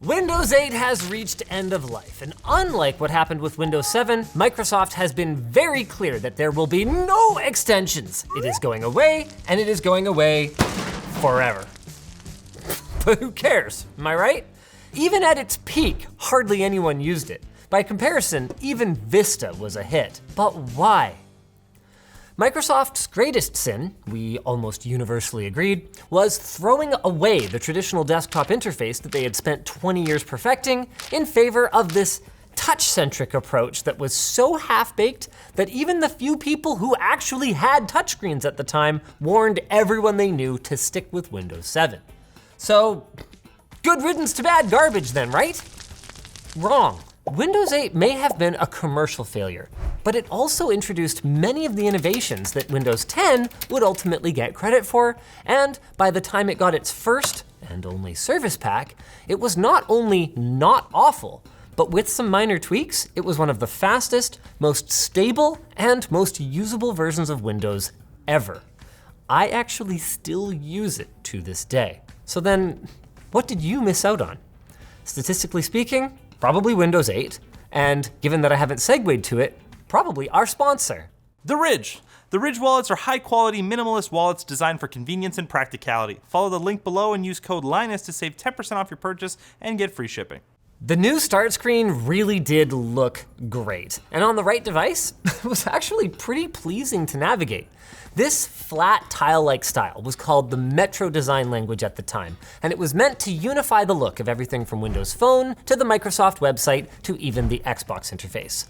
Windows 8 has reached end of life, and unlike what happened with Windows 7, Microsoft has been very clear that there will be no extensions. It is going away, and it is going away forever. But who cares, am I right? Even at its peak, hardly anyone used it. By comparison, even Vista was a hit. But why? Microsoft's greatest sin, we almost universally agreed, was throwing away the traditional desktop interface that they had spent 20 years perfecting in favor of this touch-centric approach that was so half-baked that even the few people who actually had touchscreens at the time warned everyone they knew to stick with Windows 7. So, good riddance to bad garbage then, right? Wrong. Windows 8 may have been a commercial failure, but it also introduced many of the innovations that Windows 10 would ultimately get credit for, and by the time it got its first and only service pack, it was not only not awful, but with some minor tweaks, it was one of the fastest, most stable, and most usable versions of Windows ever. I actually still use it to this day. So then, what did you miss out on? Statistically speaking, probably Windows 8, and given that I haven't segued to it, probably our sponsor. The Ridge. The Ridge wallets are high-quality, minimalist wallets designed for convenience and practicality. Follow the link below and use code Linus to save 10% off your purchase and get free shipping. The new start screen really did look great, and on the right device, it was actually pretty pleasing to navigate. This flat tile-like style was called the Metro design language at the time, and it was meant to unify the look of everything from Windows Phone to the Microsoft website to even the Xbox interface.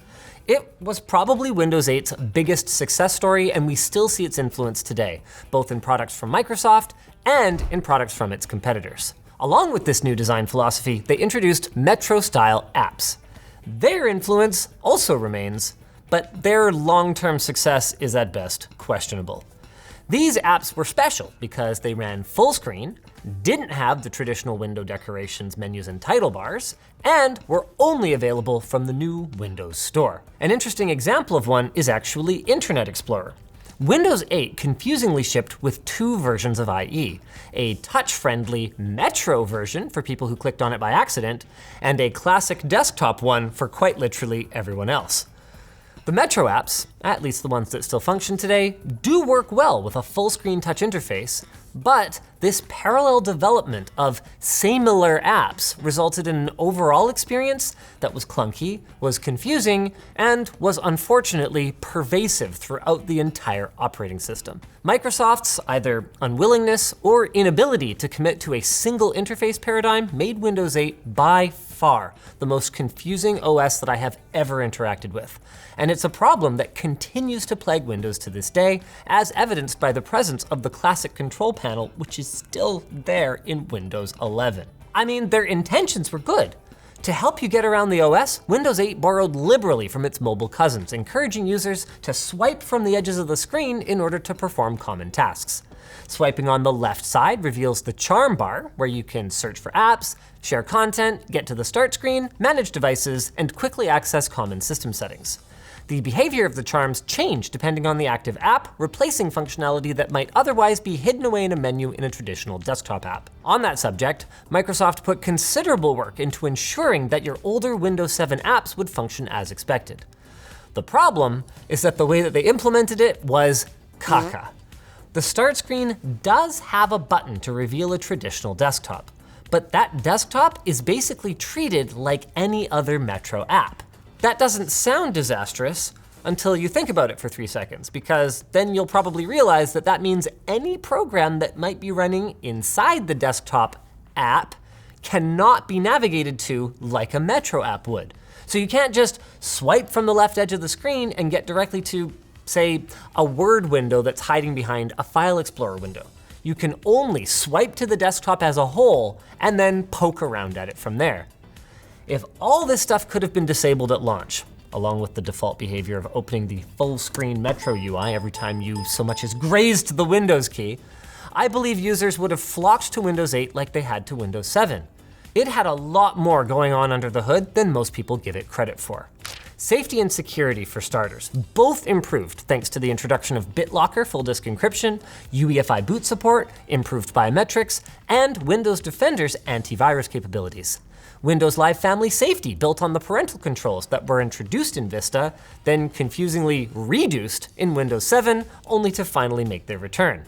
It was probably Windows 8's biggest success story, and we still see its influence today, both in products from Microsoft and in products from its competitors. Along with this new design philosophy, they introduced Metro-style apps. Their influence also remains, but their long-term success is at best questionable. These apps were special because they ran full screen, didn't have the traditional window decorations, menus, and title bars, and were only available from the new Windows Store. An interesting example of one is actually Internet Explorer. Windows 8 confusingly shipped with two versions of IE, a touch-friendly Metro version for people who clicked on it by accident, and a classic desktop one for quite literally everyone else. The Metro apps, at least the ones that still function today, do work well with a full-screen touch interface, but this parallel development of similar apps resulted in an overall experience that was clunky, was confusing, and was unfortunately pervasive throughout the entire operating system. Microsoft's either unwillingness or inability to commit to a single interface paradigm made Windows 8 by far the most confusing OS that I have ever interacted with. And it's a problem that continues to plague Windows to this day, as evidenced by the presence of the classic control panel, which is still there in Windows 11. I mean, their intentions were good. To help you get around the OS, Windows 8 borrowed liberally from its mobile cousins, encouraging users to swipe from the edges of the screen in order to perform common tasks. Swiping on the left side reveals the charm bar, where you can search for apps, share content, get to the start screen, manage devices, and quickly access common system settings. The behavior of the charms change depending on the active app, replacing functionality that might otherwise be hidden away in a menu in a traditional desktop app. On that subject, Microsoft put considerable work into ensuring that your older Windows 7 apps would function as expected. The problem is that the way that they implemented it was caca. The start screen does have a button to reveal a traditional desktop, but that desktop is basically treated like any other Metro app. That doesn't sound disastrous until you think about it for 3 seconds, because then you'll probably realize that that means any program that might be running inside the desktop app cannot be navigated to like a Metro app would. So you can't just swipe from the left edge of the screen and get directly to, say, a Word window that's hiding behind a File Explorer window. You can only swipe to the desktop as a whole and then poke around at it from there. If all this stuff could have been disabled at launch, along with the default behavior of opening the full screen Metro UI every time you so much as grazed the Windows key, I believe users would have flocked to Windows 8 like they had to Windows 7. It had a lot more going on under the hood than most people give it credit for. Safety and security, for starters, both improved thanks to the introduction of BitLocker full disk encryption, UEFI boot support, improved biometrics, and Windows Defender's antivirus capabilities. Windows Live Family Safety built on the parental controls that were introduced in Vista, then confusingly reduced in Windows 7, only to finally make their return.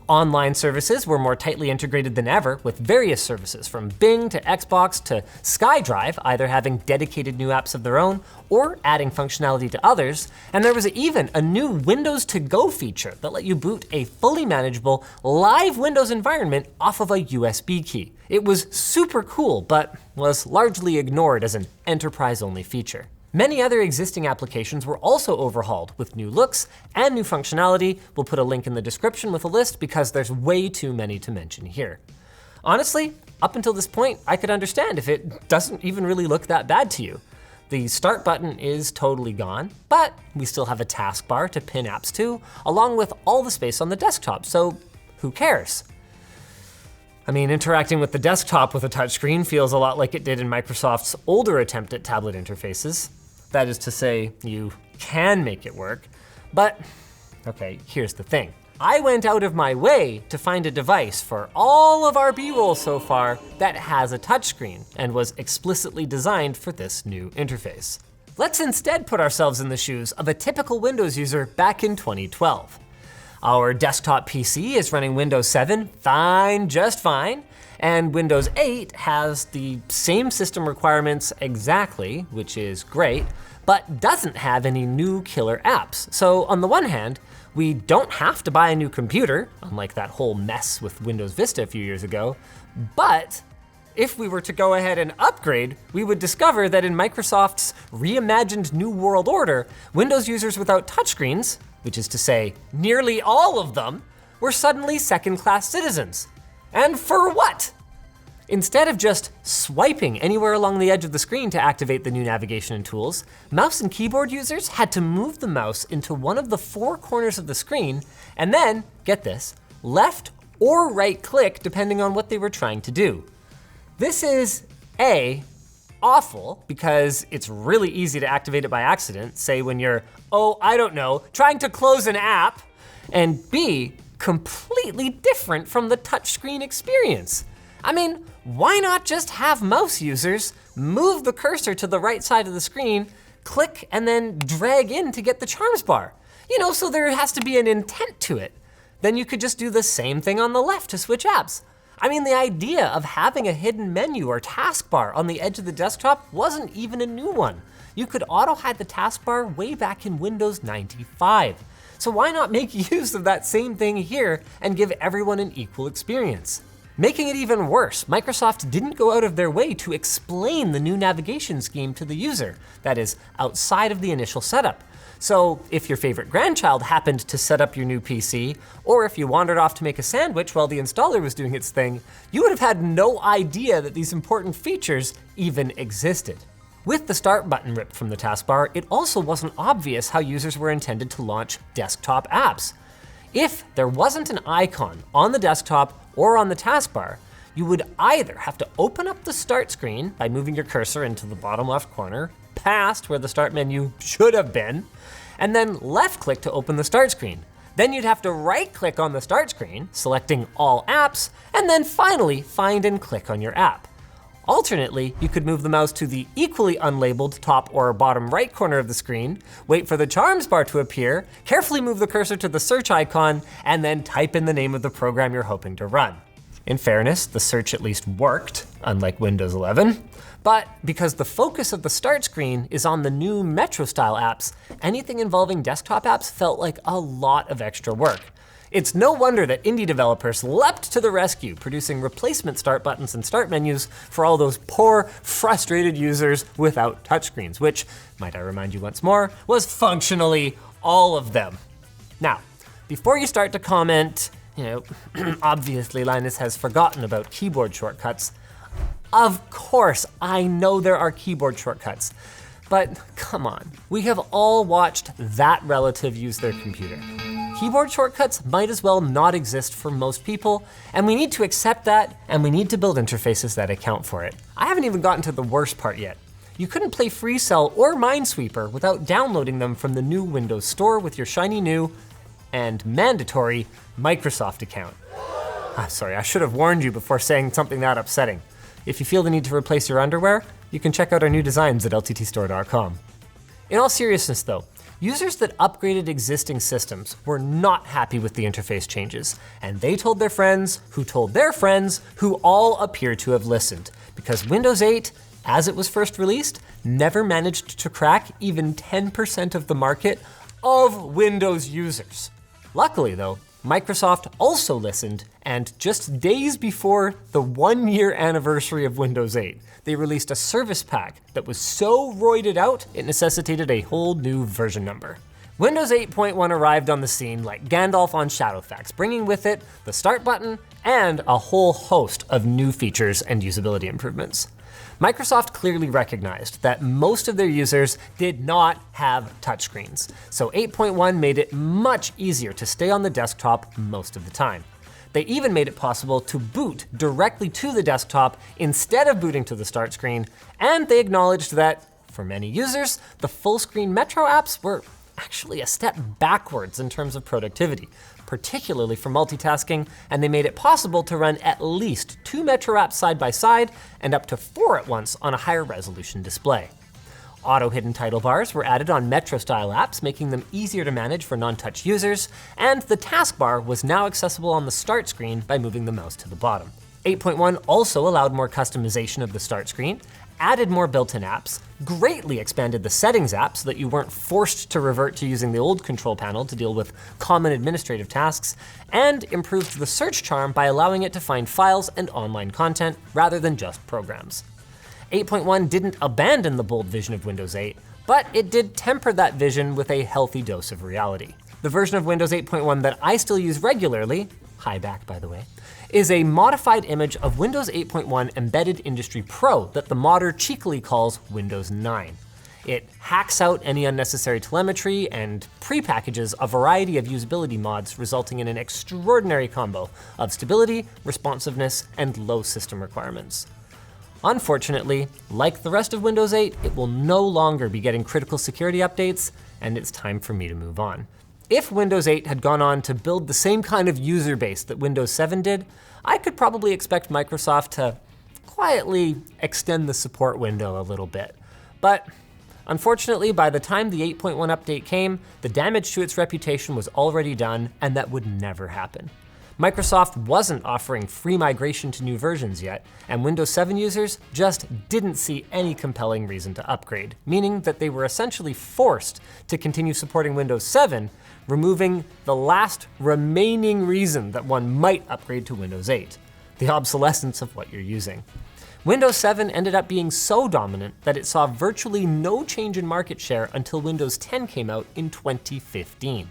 Online services were more tightly integrated than ever, with various services from Bing to Xbox to SkyDrive either having dedicated new apps of their own or adding functionality to others, and there was even a new Windows to Go feature that let you boot a fully manageable live Windows environment off of a USB key. It was super cool, but was largely ignored as an enterprise-only feature. Many other existing applications were also overhauled with new looks and new functionality. We'll put a link in the description with a list because there's way too many to mention here. Honestly, up until this point, I could understand if it doesn't even really look that bad to you. The start button is totally gone, but we still have a taskbar to pin apps to, along with all the space on the desktop, so who cares? I mean, interacting with the desktop with a touchscreen feels a lot like it did in Microsoft's older attempt at tablet interfaces. That is to say, you can make it work, but okay, here's the thing. I went out of my way to find a device for all of our B-roll so far that has a touchscreen and was explicitly designed for this new interface. Let's instead put ourselves in the shoes of a typical Windows user back in 2012. Our desktop PC is running Windows 7 fine, just fine, and Windows 8 has the same system requirements exactly, which is great, but doesn't have any new killer apps. So on the one hand, we don't have to buy a new computer, unlike that whole mess with Windows Vista a few years ago, but if we were to go ahead and upgrade, we would discover that in Microsoft's reimagined New World Order, Windows users without touchscreens, which is to say nearly all of them, were suddenly second-class citizens. And for what? Instead of just swiping anywhere along the edge of the screen to activate the new navigation and tools, mouse and keyboard users had to move the mouse into one of the four corners of the screen and then, get this, left or right click depending on what they were trying to do. This is A, awful because it's really easy to activate it by accident, say when you're, I don't know, trying to close an app, and B, completely different from the touchscreen experience. I mean, why not just have mouse users move the cursor to the right side of the screen, click, and then drag in to get the charms bar? You know, so there has to be an intent to it. Then you could just do the same thing on the left to switch apps. I mean, the idea of having a hidden menu or taskbar on the edge of the desktop wasn't even a new one. You could auto-hide the taskbar way back in Windows 95. So why not make use of that same thing here and give everyone an equal experience? Making it even worse, Microsoft didn't go out of their way to explain the new navigation scheme to the user, that is, outside of the initial setup. So if your favorite grandchild happened to set up your new PC, or if you wandered off to make a sandwich while the installer was doing its thing, you would have had no idea that these important features even existed. With the start button ripped from the taskbar, it also wasn't obvious how users were intended to launch desktop apps. If there wasn't an icon on the desktop or on the taskbar, you would either have to open up the start screen by moving your cursor into the bottom left corner, past where the start menu should have been, and then left click to open the start screen. Then you'd have to right click on the start screen, selecting all apps, and then finally find and click on your app. Alternately, you could move the mouse to the equally unlabeled top or bottom right corner of the screen, wait for the charms bar to appear, carefully move the cursor to the search icon, and then type in the name of the program you're hoping to run. In fairness, the search at least worked, unlike Windows 11. But because the focus of the start screen is on the new Metro-style apps, anything involving desktop apps felt like a lot of extra work. It's no wonder that indie developers leapt to the rescue, producing replacement start buttons and start menus for all those poor, frustrated users without touchscreens, which, might I remind you once more, was functionally all of them. Now, before you start to comment, obviously Linus has forgotten about keyboard shortcuts. Of course, I know there are keyboard shortcuts, but come on, we have all watched that relative use their computer. Keyboard shortcuts might as well not exist for most people, and we need to accept that, and we need to build interfaces that account for it. I haven't even gotten to the worst part yet. You couldn't play FreeCell or Minesweeper without downloading them from the new Windows Store with your shiny new and mandatory Microsoft account. Sorry, I should have warned you before saying something that upsetting. If you feel the need to replace your underwear, you can check out our new designs at lttstore.com. In all seriousness though, users that upgraded existing systems were not happy with the interface changes, and they told their friends, who told their friends, who all appear to have listened, because Windows 8, as it was first released, never managed to crack even 10% of the market of Windows users. Luckily though, Microsoft also listened, and just days before the 1-year anniversary of Windows 8, they released a service pack that was so roided out, it necessitated a whole new version number. Windows 8.1 arrived on the scene like Gandalf on Shadowfax, bringing with it the start button and a whole host of new features and usability improvements. Microsoft clearly recognized that most of their users did not have touchscreens, so 8.1 made it much easier to stay on the desktop most of the time. They even made it possible to boot directly to the desktop instead of booting to the start screen, and they acknowledged that, for many users, the full-screen Metro apps were actually a step backwards in terms of productivity, particularly for multitasking, and they made it possible to run at least 2 Metro apps side by side and up to 4 at once on a higher resolution display. Auto-hidden title bars were added on Metro-style apps, making them easier to manage for non-touch users, and the taskbar was now accessible on the start screen by moving the mouse to the bottom. 8.1 also allowed more customization of the start screen, added more built-in apps, greatly expanded the settings app so that you weren't forced to revert to using the old control panel to deal with common administrative tasks, and improved the search charm by allowing it to find files and online content rather than just programs. 8.1 didn't abandon the bold vision of Windows 8, but it did temper that vision with a healthy dose of reality. The version of Windows 8.1 that I still use regularly, high back by the way, is a modified image of Windows 8.1 Embedded Industry Pro that the modder cheekily calls Windows 9. It hacks out any unnecessary telemetry and pre-packages a variety of usability mods, resulting in an extraordinary combo of stability, responsiveness, and low system requirements. Unfortunately, like the rest of Windows 8, it will no longer be getting critical security updates, and it's time for me to move on. If Windows 8 had gone on to build the same kind of user base that Windows 7 did, I could probably expect Microsoft to quietly extend the support window a little bit. But unfortunately, by the time the 8.1 update came, the damage to its reputation was already done, and that would never happen. Microsoft wasn't offering free migration to new versions yet, and Windows 7 users just didn't see any compelling reason to upgrade, meaning that they were essentially forced to continue supporting Windows 7, removing the last remaining reason that one might upgrade to Windows 8, the obsolescence of what you're using. Windows 7 ended up being so dominant that it saw virtually no change in market share until Windows 10 came out in 2015.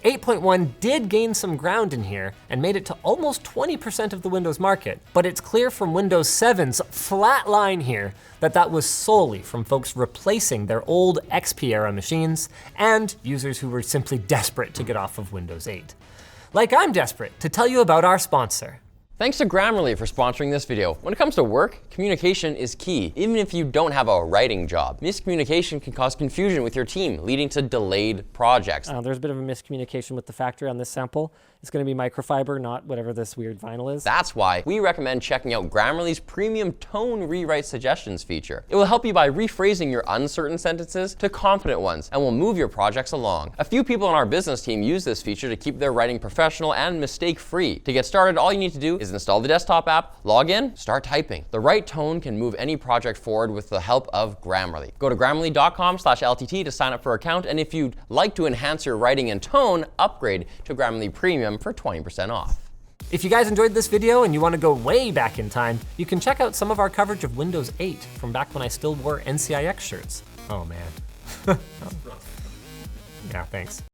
8.1 did gain some ground in here and made it to almost 20% of the Windows market, but it's clear from Windows 7's flat line here that that was solely from folks replacing their old XP era machines and users who were simply desperate to get off of Windows 8. Like I'm desperate to tell you about our sponsor. Thanks to Grammarly for sponsoring this video. When it comes to work, communication is key, even if you don't have a writing job. Miscommunication can cause confusion with your team, leading to delayed projects. There's a bit of a miscommunication with the factory on this sample. It's going to be microfiber, not whatever this weird vinyl is. That's why we recommend checking out Grammarly's premium tone rewrite suggestions feature. It will help you by rephrasing your uncertain sentences to confident ones and will move your projects along. A few people on our business team use this feature to keep their writing professional and mistake-free. To get started, all you need to do is install the desktop app, log in, start typing. The right tone can move any project forward with the help of Grammarly. Go to grammarly.com/LTT to sign up for an account, and if you'd like to enhance your writing and tone, upgrade to Grammarly Premium for 20% off. If you guys enjoyed this video and you want to go way back in time, you can check out some of our coverage of Windows 8 from back when I still wore NCIX shirts. Oh man. Yeah, thanks.